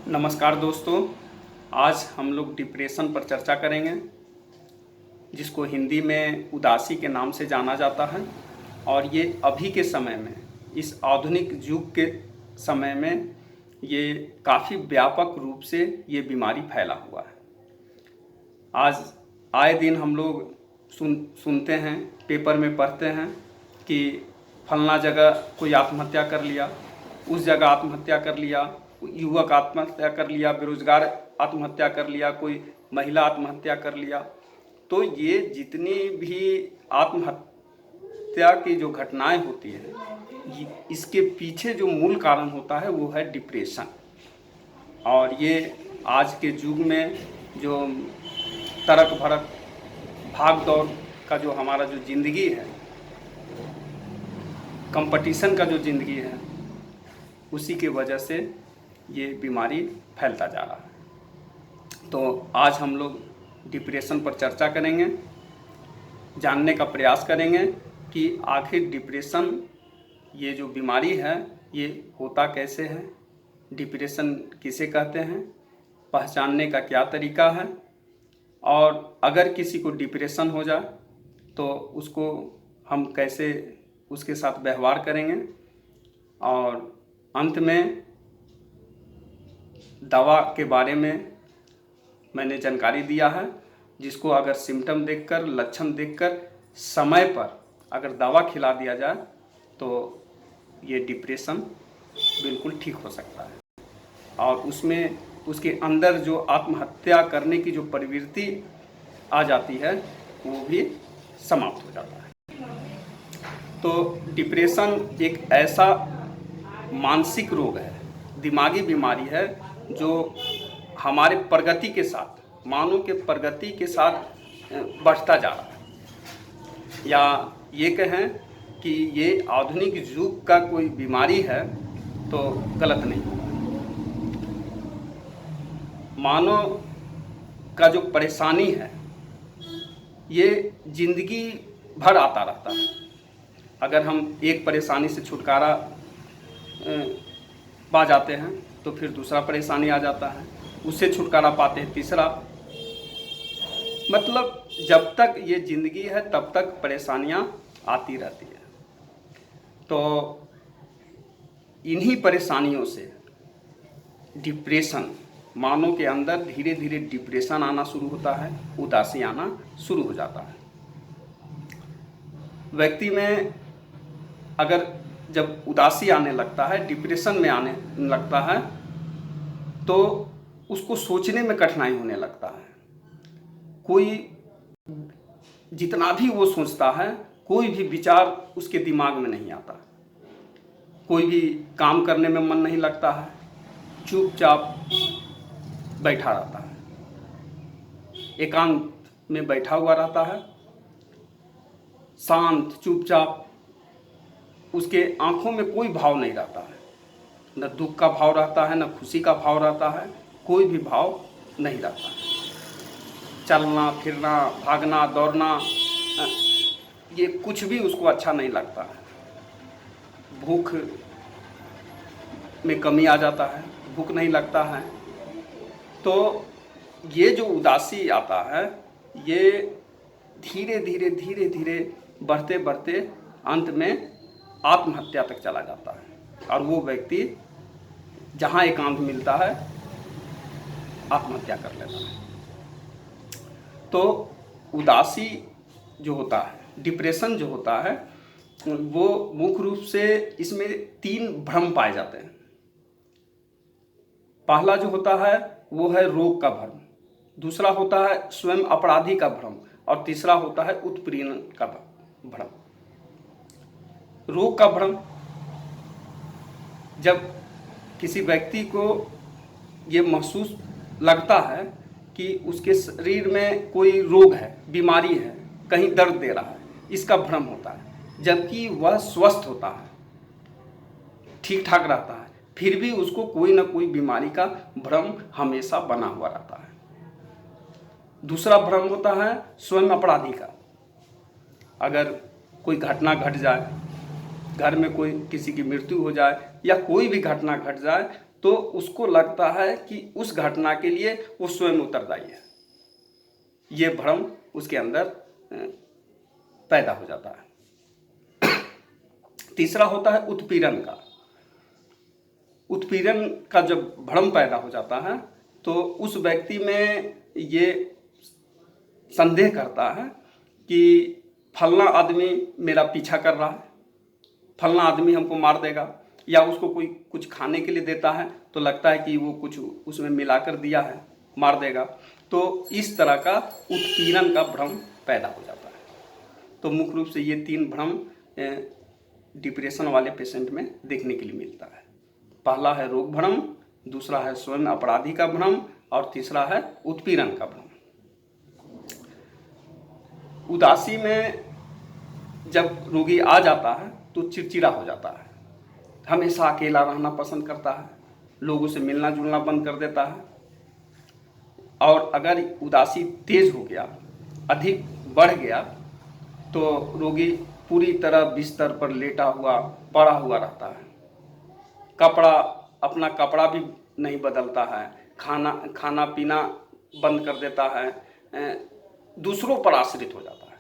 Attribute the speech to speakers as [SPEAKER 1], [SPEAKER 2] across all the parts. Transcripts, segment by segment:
[SPEAKER 1] नमस्कार दोस्तों, आज हम लोग डिप्रेशन पर चर्चा करेंगे, जिसको हिंदी में उदासी के नाम से जाना जाता है। और ये अभी के समय में, इस आधुनिक युग के समय में ये काफ़ी व्यापक रूप से ये बीमारी फैला हुआ है। आज आए दिन हम लोग सुनते हैं, पेपर में पढ़ते हैं कि फलना जगह कोई आत्महत्या कर लिया, उस जगह आत्महत्या कर लिया, युवक आत्महत्या कर लिया, बेरोजगार आत्महत्या कर लिया, कोई महिला आत्महत्या कर लिया। तो ये जितनी भी आत्महत्या की जो घटनाएं होती है, इसके पीछे जो मूल कारण होता है वो है डिप्रेशन। और ये आज के युग में जो तड़क भड़क भाग दौड़ का जो हमारा जो ज़िंदगी है, कंपटीशन का जो ज़िंदगी है, उसी के वजह से ये बीमारी फैलता जा रहा है। तो आज हम लोग डिप्रेशन पर चर्चा करेंगे, जानने का प्रयास करेंगे कि आखिर डिप्रेशन ये जो बीमारी है ये होता कैसे है, डिप्रेशन किसे कहते हैं, पहचानने का क्या तरीका है, और अगर किसी को डिप्रेशन हो जाए तो उसको हम कैसे उसके साथ व्यवहार करेंगे। और अंत में दवा के बारे में मैंने जानकारी दिया है, जिसको अगर सिम्टम देखकर, लक्षण देखकर समय पर अगर दवा खिला दिया जाए तो ये डिप्रेशन बिल्कुल ठीक हो सकता है, और उसमें उसके अंदर जो आत्महत्या करने की जो प्रवृत्ति आ जाती है वो भी समाप्त हो जाता है। तो डिप्रेशन एक ऐसा मानसिक रोग है, दिमागी बीमारी है, जो हमारे प्रगति के साथ, मानव के प्रगति के साथ बढ़ता जा रहा है। या ये कहें कि ये आधुनिक युग का कोई बीमारी है तो गलत नहीं होगा। मानव का जो परेशानी है ये जिंदगी भर आता रहता है। अगर हम एक परेशानी से छुटकारा पा जाते हैं तो फिर दूसरा परेशानी आ जाता है, उससे छुटकारा पाते हैं तीसरा। मतलब जब तक ये ज़िंदगी है तब तक परेशानियां आती रहती है। तो इन्हीं परेशानियों से डिप्रेशन, मानव के अंदर धीरे धीरे डिप्रेशन आना शुरू होता है, उदासी आना शुरू हो जाता है। व्यक्ति में अगर जब उदासी आने लगता है, डिप्रेशन में आने लगता है, तो उसको सोचने में कठिनाई होने लगता है। कोई जितना भी वो सोचता है, कोई भी विचार उसके दिमाग में नहीं आता, कोई भी काम करने में मन नहीं लगता है, चुपचाप बैठा रहता है, एकांत में बैठा हुआ रहता है, शांत चुपचाप। उसके आंखों में कोई भाव नहीं रहता है, न दुख का भाव रहता है, न खुशी का भाव रहता है, कोई भी भाव नहीं रहता है। चलना फिरना, भागना दौड़ना, ये कुछ भी उसको अच्छा नहीं लगता है। भूख में कमी आ जाता है, भूख नहीं लगता है। तो ये जो उदासी आता है ये धीरे धीरे धीरे धीरे बढ़ते बढ़ते अंत में आत्महत्या तक चला जाता है, और वो व्यक्ति जहाँ एकांत मिलता है आत्महत्या कर लेता है। तो उदासी जो होता है, डिप्रेशन जो होता है, वो मुख्य रूप से इसमें 3 भ्रम पाए जाते हैं। पहला जो होता है वो है रोग का भ्रम, दूसरा होता है स्वयं अपराधी का भ्रम, और तीसरा होता है उत्पीड़न का भ्रम। रोग का भ्रम, जब किसी व्यक्ति को ये महसूस लगता है कि उसके शरीर में कोई रोग है, बीमारी है, कहीं दर्द दे रहा है, इसका भ्रम होता है, जबकि वह स्वस्थ होता है, ठीक ठाक रहता है, फिर भी उसको कोई ना कोई बीमारी का भ्रम हमेशा बना हुआ रहता है। दूसरा भ्रम होता है स्वयं अपराधी का। अगर कोई घटना घट जाए, घर में कोई किसी की मृत्यु हो जाए, या कोई भी घटना घट जाए, तो उसको लगता है कि उस घटना के लिए वो स्वयं उत्तरदायी है। ये भ्रम उसके अंदर पैदा हो जाता है। तीसरा होता है उत्पीड़न का। उत्पीड़न का जब भ्रम पैदा हो जाता है तो उस व्यक्ति में ये संदेह करता है कि फलना आदमी मेरा पीछा कर रहा है, फलना आदमी हमको मार देगा, या उसको कोई कुछ खाने के लिए देता है तो लगता है कि वो कुछ उसमें मिलाकर दिया है, मार देगा। तो इस तरह का उत्पीड़न का भ्रम पैदा हो जाता है। तो मुख्य रूप से ये 3 भ्रम डिप्रेशन वाले पेशेंट में देखने के लिए मिलता है। पहला है रोग भ्रम, दूसरा है स्वयं अपराधी का भ्रम, और तीसरा है उत्पीड़न का भ्रम। उदासी में जब रोगी आ जाता है तो चिड़चिड़ा हो जाता है, हमेशा अकेला रहना पसंद करता है, लोगों से मिलना जुलना बंद कर देता है। और अगर उदासी तेज हो गया, अधिक बढ़ गया, तो रोगी पूरी तरह बिस्तर पर लेटा हुआ पड़ा हुआ रहता है। अपना कपड़ा भी नहीं बदलता है, खाना पीना बंद कर देता है, दूसरों पर आश्रित हो जाता है।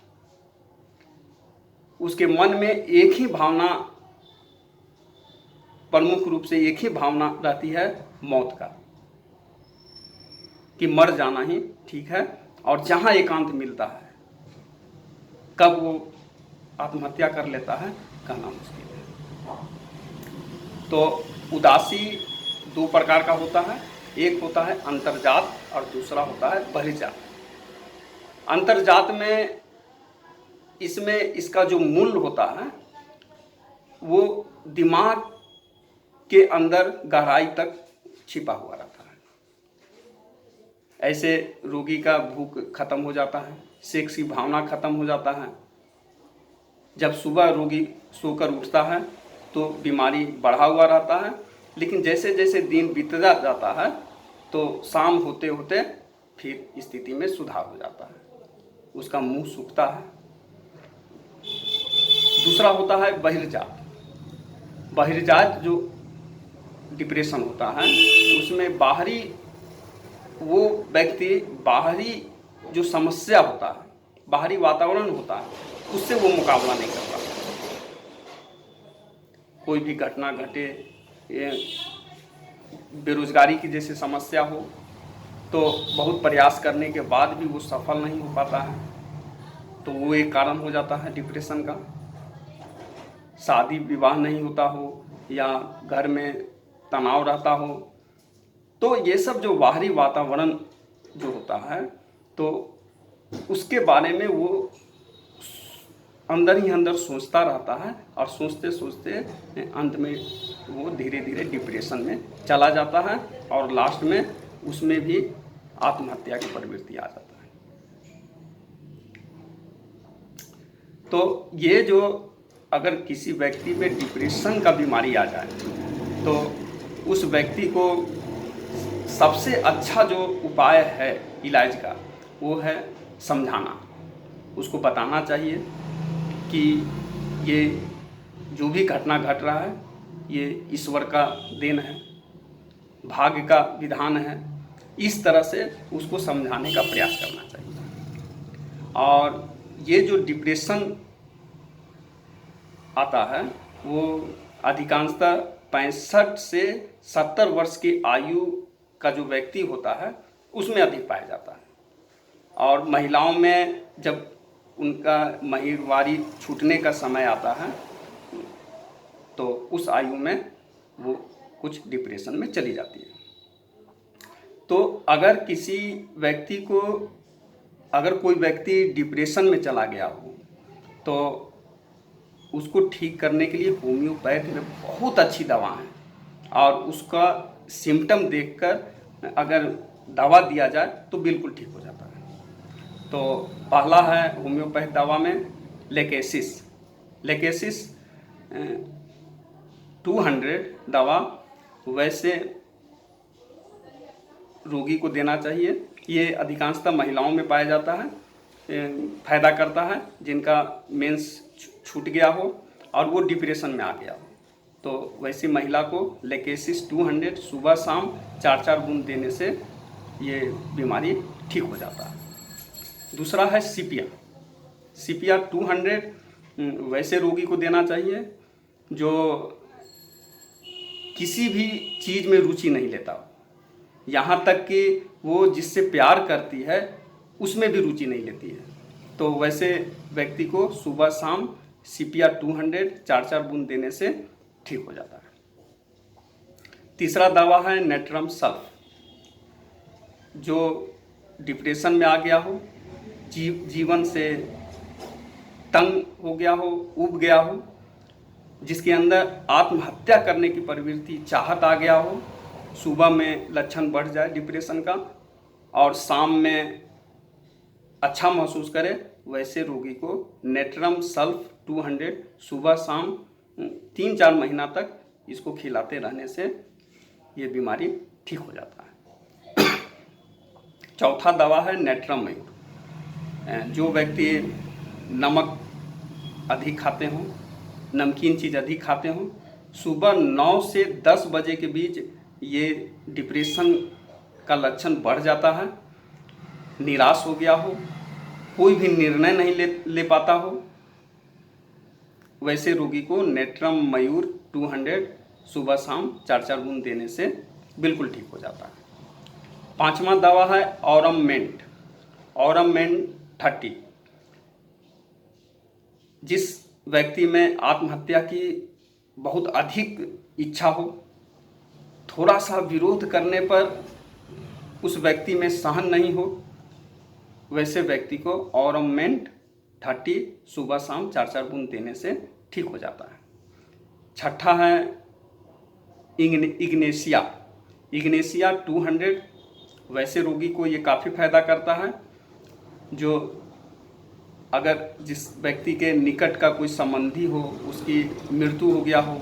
[SPEAKER 1] उसके मन में एक ही भावना, प्रमुख रूप से एक ही भावना रहती है, मौत का, कि मर जाना ही ठीक है। और जहाँ एकांत मिलता है, कब वो आत्महत्या कर लेता है कहना मुश्किल है। तो उदासी 2 प्रकार का होता है, एक होता है अंतर्जात और दूसरा होता है बहिर्जात। अंतर्जात में इसका जो मूल होता है वो दिमाग के अंदर गहराई तक छिपा हुआ रहता है। ऐसे रोगी का भूख खत्म हो जाता है, सेक्स की भावना खत्म हो जाता है। जब सुबह रोगी सोकर उठता है तो बीमारी बढ़ा हुआ रहता है, लेकिन जैसे जैसे दिन बीतता जाता है तो शाम होते होते फिर स्थिति में सुधार हो जाता है, उसका मुंह सूखता है। दूसरा होता है बहिर्जात। बहिर्जात जो डिप्रेशन होता है उसमें वो व्यक्ति बाहरी जो समस्या होता है, बाहरी वातावरण होता है, उससे वो मुकाबला नहीं कर पाता। कोई भी घटना घटे, बेरोजगारी की जैसे समस्या हो, तो बहुत प्रयास करने के बाद भी वो सफल नहीं हो पाता है, तो वो एक कारण हो जाता है डिप्रेशन का। शादी विवाह नहीं होता हो या घर में तनाव रहता हो, तो ये सब जो बाहरी वातावरण जो होता है तो उसके बारे में वो अंदर ही अंदर सोचता रहता है, और सोचते सोचते अंत में वो धीरे धीरे डिप्रेशन में चला जाता है, और लास्ट में उसमें भी आत्महत्या की प्रवृत्ति आ जाता है। तो ये जो अगर किसी व्यक्ति में डिप्रेशन का बीमारी आ जाए तो उस व्यक्ति को सबसे अच्छा जो उपाय है इलाज का वो है समझाना। उसको बताना चाहिए कि ये जो भी घटना घट रहा है ये ईश्वर का देन है, भाग्य का विधान है। इस तरह से उसको समझाने का प्रयास करना चाहिए। और ये जो डिप्रेशन आता है वो अधिकांशतः 65 से 70 वर्ष की आयु का जो व्यक्ति होता है उसमें अधिक पाया जाता है। और महिलाओं में जब उनका माहिवारी छूटने का समय आता है तो उस आयु में वो कुछ डिप्रेशन में चली जाती है। तो अगर कोई व्यक्ति डिप्रेशन में चला गया हो तो उसको ठीक करने के लिए होम्योपैथ में बहुत अच्छी दवा है, और उसका सिम्टम देखकर अगर दवा दिया जाए तो बिल्कुल ठीक हो जाता है। तो पहला है होम्योपैथ दवा में लेकेसिस 200 दवा वैसे रोगी को देना चाहिए। ये अधिकांशतः महिलाओं में पाया जाता है, फायदा करता है जिनका मेंस छूट गया हो और वो डिप्रेशन में आ गया हो। तो वैसी महिला को लेकेसिस 200 सुबह शाम 4-4 बूंद देने से ये बीमारी ठीक हो जाता है। दूसरा है सीपिया 200 वैसे रोगी को देना चाहिए जो किसी भी चीज़ में रुचि नहीं लेता, यहाँ तक कि वो जिससे प्यार करती है उसमें भी रुचि नहीं लेती है, तो वैसे व्यक्ति को सुबह शाम सीपिया 200 4-4 बूंद देने से ठीक हो जाता है। तीसरा दवा है नेट्रम सल्फ। जो डिप्रेशन में आ गया हो, जीवन से तंग हो गया हो, ऊब गया हो, जिसके अंदर आत्महत्या करने की प्रवृत्ति, चाहत आ गया हो, सुबह में लक्षण बढ़ जाए डिप्रेशन का और शाम में अच्छा महसूस करे, वैसे रोगी को नेट्रम सल्फ 200 सुबह शाम 3-4 महीना तक इसको खिलाते रहने से ये बीमारी ठीक हो जाता है। चौथा दवा है नेट्रम मयूर। जो व्यक्ति नमक अधिक खाते हों, नमकीन चीज़ अधिक खाते हों, सुबह 9 से 10 बजे के बीच ये डिप्रेशन का लक्षण बढ़ जाता है, निराश हो गया हो, कोई भी निर्णय नहीं ले पाता हो, वैसे रोगी को नेट्रम मयूर 200 सुबह शाम 4-4 बूंद देने से बिल्कुल ठीक हो जाता है। पांचवा दवा है ऑरममेंट 30। जिस व्यक्ति में आत्महत्या की बहुत अधिक इच्छा हो, थोड़ा सा विरोध करने पर उस व्यक्ति में सहन नहीं हो, वैसे व्यक्ति को ऑरममेंट 30 सुबह शाम 4-4 बूंद देने से ठीक हो जाता है। छठा है इग्नेशिया 200। वैसे रोगी को ये काफ़ी फायदा करता है जो अगर जिस व्यक्ति के निकट का कोई संबंधी हो, उसकी मृत्यु हो गया हो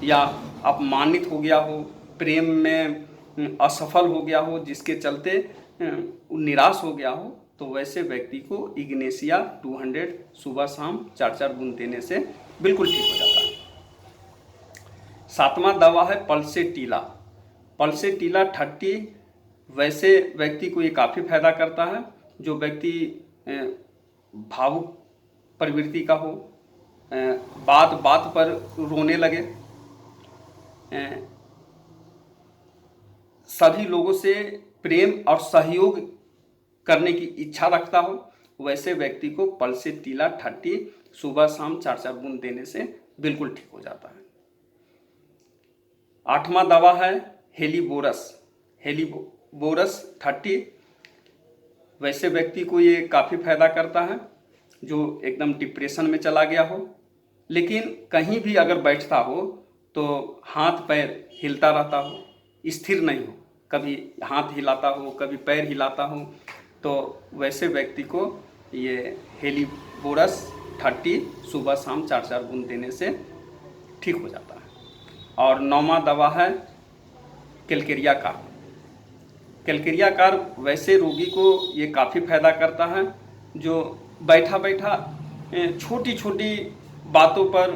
[SPEAKER 1] या अपमानित हो गया हो, प्रेम में असफल हो गया हो, जिसके चलते निराश हो गया हो, तो वैसे व्यक्ति को इग्नेशिया 200 सुबह शाम 4-4 बूंद देने से बिल्कुल ठीक हो जाता है। सातवां दवा है पल्सेटीला 30। वैसे व्यक्ति को ये काफ़ी फायदा करता है जो व्यक्ति भावुक प्रवृत्ति का हो, बात बात पर रोने लगे, सभी लोगों से प्रेम और सहयोग करने की इच्छा रखता हो, वैसे व्यक्ति को पल्सेटीला 30 सुबह शाम 4-4 बूंद देने से बिल्कुल ठीक हो जाता है। आठवां दवा है हेलीबोरस 30। वैसे व्यक्ति को ये काफ़ी फायदा करता है जो एकदम डिप्रेशन में चला गया हो, लेकिन कहीं भी अगर बैठता हो तो हाथ पैर हिलता रहता हो, स्थिर नहीं हो, कभी हाथ हिलाता हो, कभी पैर हिलाता हो, तो वैसे व्यक्ति को ये हेलीबोरस 30 सुबह शाम 4-4 बूंद देने से ठीक हो जाता है। और 9वां दवा है कैलकेरिया कार्ब। वैसे रोगी को ये काफ़ी फायदा करता है जो बैठा बैठा छोटी छोटी बातों पर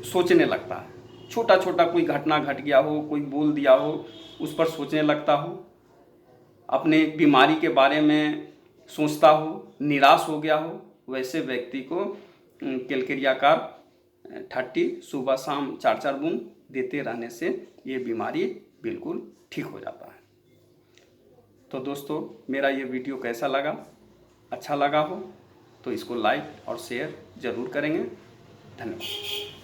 [SPEAKER 1] सोचने लगता है, छोटा छोटा कोई घटना घट गया हो, कोई बोल दिया हो, उस पर सोचने लगता हो, अपने बीमारी के बारे में सोचता हो, निराश हो गया हो, वैसे व्यक्ति को कैलकेरिया कार्ब 30 सुबह शाम 4-4 बूंद देते रहने से ये बीमारी बिल्कुल ठीक हो जाता है। तो दोस्तों, मेरा ये वीडियो कैसा लगा? अच्छा लगा हो तो इसको लाइक और शेयर ज़रूर करेंगे। धन्यवाद।